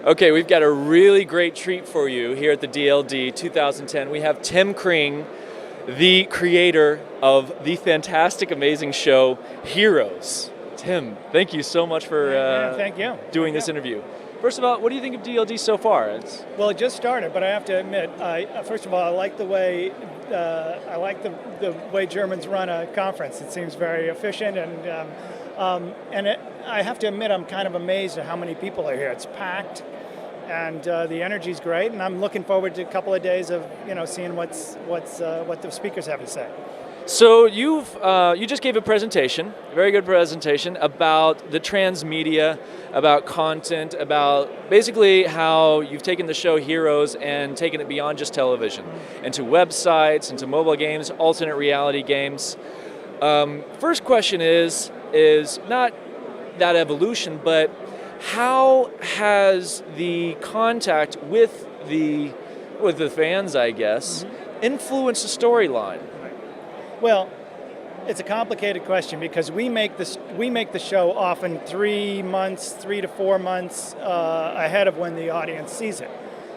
Okay, we've got a really great treat for you here at the DLD 2010. We have Tim Kring, the creator of the fantastic, amazing show, Heroes. Tim, thank you so much for thank you. doing this interview. First of all, what do you think of DLD so far? Well, it just started, but I have to admit, first of all, I like the way Germans run a conference. It seems very efficient, and I have to admit, I'm kind of amazed at how many people are here. It's packed, and the energy's great, and I'm looking forward to a couple of days of seeing what the speakers have to say. So you just gave a presentation, a very good presentation about the transmedia, about content, about basically how you've taken the show Heroes and taken it beyond just television, into websites, into mobile games, alternate reality games. First question is not that evolution, but how has the contact with the fans, I guess, influenced the storyline? Well, it's a complicated question because we make the show often 3 to 4 months ahead of when the audience sees it.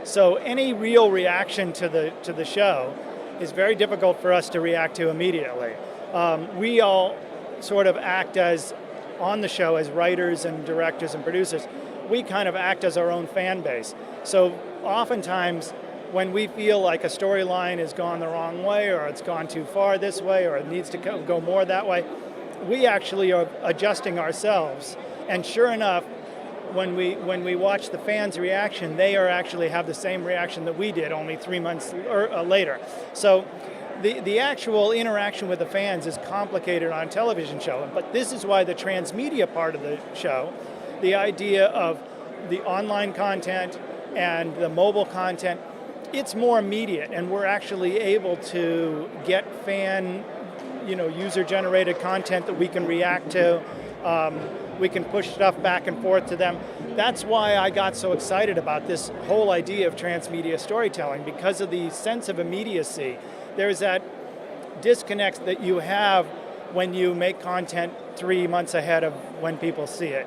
So any real reaction to the show is very difficult for us to react to immediately. We all sort of act as on the show as writers and directors and producers. We kind of act as our own fan base. So oftentimes, when we feel like a storyline has gone the wrong way, or it's gone too far this way, or it needs to go more that way, we actually are adjusting ourselves. And sure enough, when we watch the fans' reaction, they actually have the same reaction that we did only 3 months later. So the actual interaction with the fans is complicated on a television show, but this is why the transmedia part of the show, the idea of the online content and the mobile content, it's more immediate, and we're actually able to get user-generated content that we can react to. We can push stuff back and forth to them. That's why I got so excited about this whole idea of transmedia storytelling, because of the sense of immediacy. There's that disconnect that you have when you make content 3 months ahead of when people see it.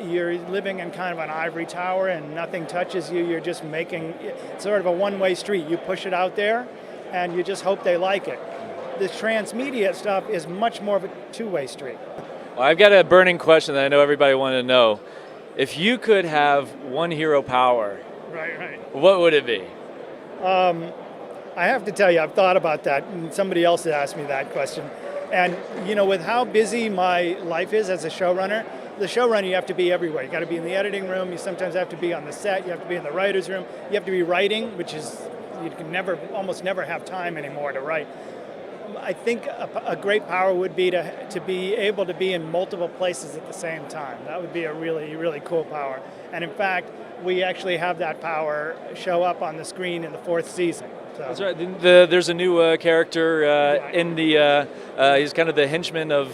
You're living in kind of an ivory tower and nothing touches you. You're just making sort of a one-way street. You push it out there and you just hope they like it. The transmedia stuff is much more of a two-way street. Well, I've got a burning question that I know everybody wanted to know. If you could have one hero power, right. What would it be? I have to tell you, I've thought about that, and somebody else had asked me that question. And with how busy my life is as a showrunner, the showrunner, you have to be everywhere. You got to be in the editing room. You sometimes have to be on the set. You have to be in the writer's room. You have to be writing, which is, you can almost never have time anymore to write. I think a great power would be to be able to be in multiple places at the same time. That would be a really, really cool power. And in fact, we actually have that power show up on the screen in the 4th season. So. That's right. There's a new character in the. He's kind of the henchman of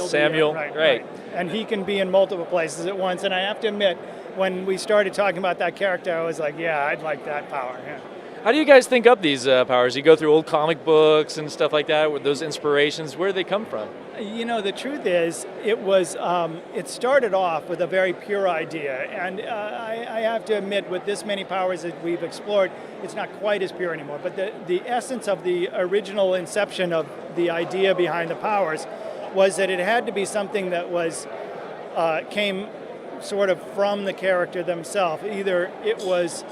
Samuel. Right. And he can be in multiple places at once. And I have to admit, when we started talking about that character, I was like, yeah, I'd like that power. Yeah. How do you guys think up these powers? You go through old comic books and stuff like that with those inspirations. Where do they come from? The truth is, it started off with a very pure idea, and I have to admit, with this many powers that we've explored, it's not quite as pure anymore. But the essence of the original inception of the idea behind the powers was that it had to be something that came sort of from the character themselves. Either it was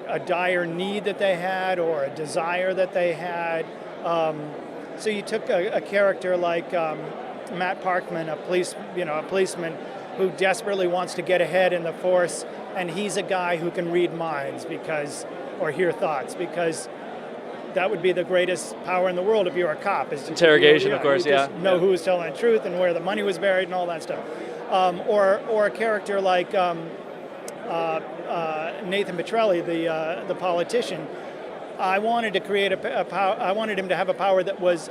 a dire need that they had, or a desire that they had. So you took a character like Matt Parkman, a policeman who desperately wants to get ahead in the force, and he's a guy who can read minds or hear thoughts, because that would be the greatest power in the world if you were a cop. Interrogation, of course, yeah. Know who was telling the truth and where the money was buried and all that stuff. Or a character like Nathan Petrelli, the politician. I wanted to create a power. I wanted him to have a power that was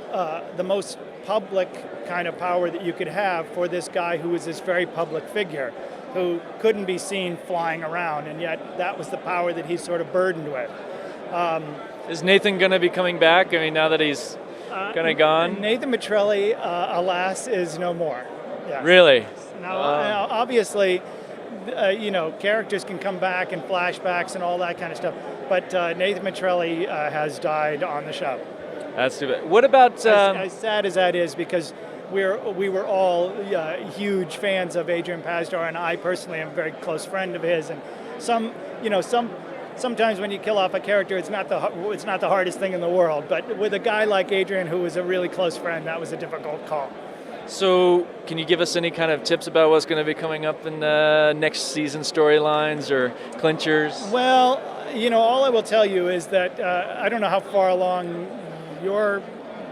the most public kind of power that you could have for this guy who was this very public figure, who couldn't be seen flying around, and yet that was the power that he's sort of burdened with. Is Nathan going to be coming back? I mean, now that he's kind of gone? Nathan Petrelli, alas, is no more. Yeah. Really? Now, obviously, characters can come back in flashbacks and all that kind of stuff. But Nathan Mitrelli has died on the show. That's too bad. What about... As sad as that is, because we were all huge fans of Adrian Pasdar, and I personally am a very close friend of his. And sometimes when you kill off a character, it's not the hardest thing in the world. But with a guy like Adrian, who was a really close friend, that was a difficult call. So, can you give us any kind of tips about what's going to be coming up in next season storylines or clinchers? Well, all I will tell you is that I don't know how far along you're...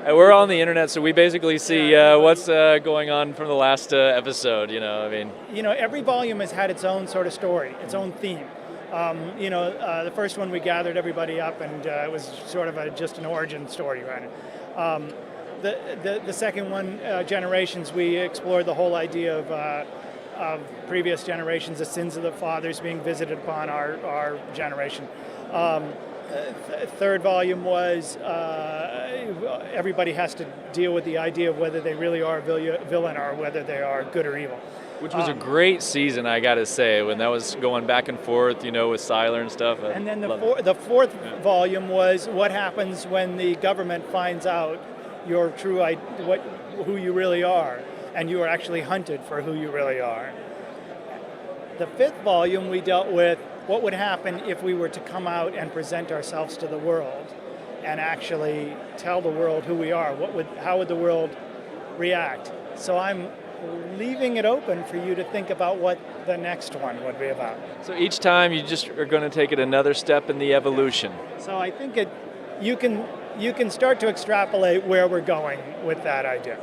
We're on the internet, so we basically see what's going on from the last episode. Every volume has had its own sort of story, its own theme. The first one we gathered everybody up, and it was sort of just an origin story, right? The second one, Generations, we explored the whole idea of previous generations, the sins of the fathers being visited upon our generation. Third volume was everybody has to deal with the idea of whether they really are a villain or whether they are good or evil. Which was a great season, I got to say, when that was going back and forth, with Siler and stuff. And then the fourth volume was what happens when the government finds out your who you really are, and you are actually hunted for who you really are. The fifth volume, we dealt with what would happen if we were to come out and present ourselves to the world and actually tell the world who we are. How would the world react? So I'm leaving it open for you to think about what the next one would be about. So each time you just are going to take it another step in the evolution. So I think you can start to extrapolate where we're going with that idea.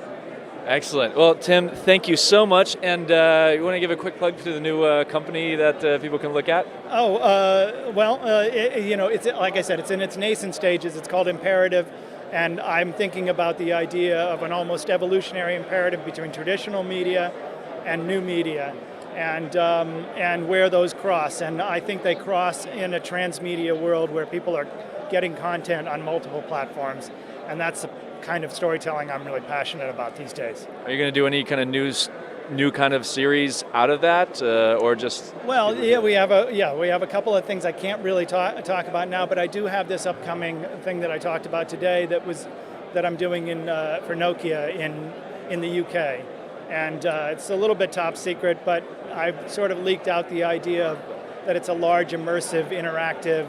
Excellent. Well, Tim, thank you so much. And you want to give a quick plug to the new company that people can look at? It's like I said, it's in its nascent stages. It's called Imperative, and I'm thinking about the idea of an almost evolutionary imperative between traditional media and new media, and where those cross. And I think they cross in a transmedia world where people are getting content on multiple platforms, and that's the kind of storytelling I'm really passionate about these days. Are you going to do any kind of new kind of series out of that, or just? Well, we have a couple of things I can't really talk about now, but I do have this upcoming thing that I talked about today that I'm doing for Nokia in the UK, and it's a little bit top secret, but I've sort of leaked out the idea that it's a large, immersive, interactive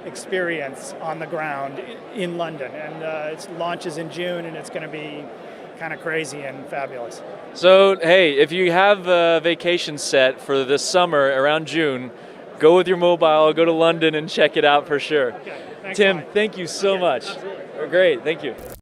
experience on the ground in London, and it launches in June, and it's going to be kind of crazy and fabulous. So, hey, if you have a vacation set for this summer around June, go with your mobile, go to London and check it out for sure. Okay. Thanks, Tim, Mike. thank you so much. Absolutely. Great, thank you.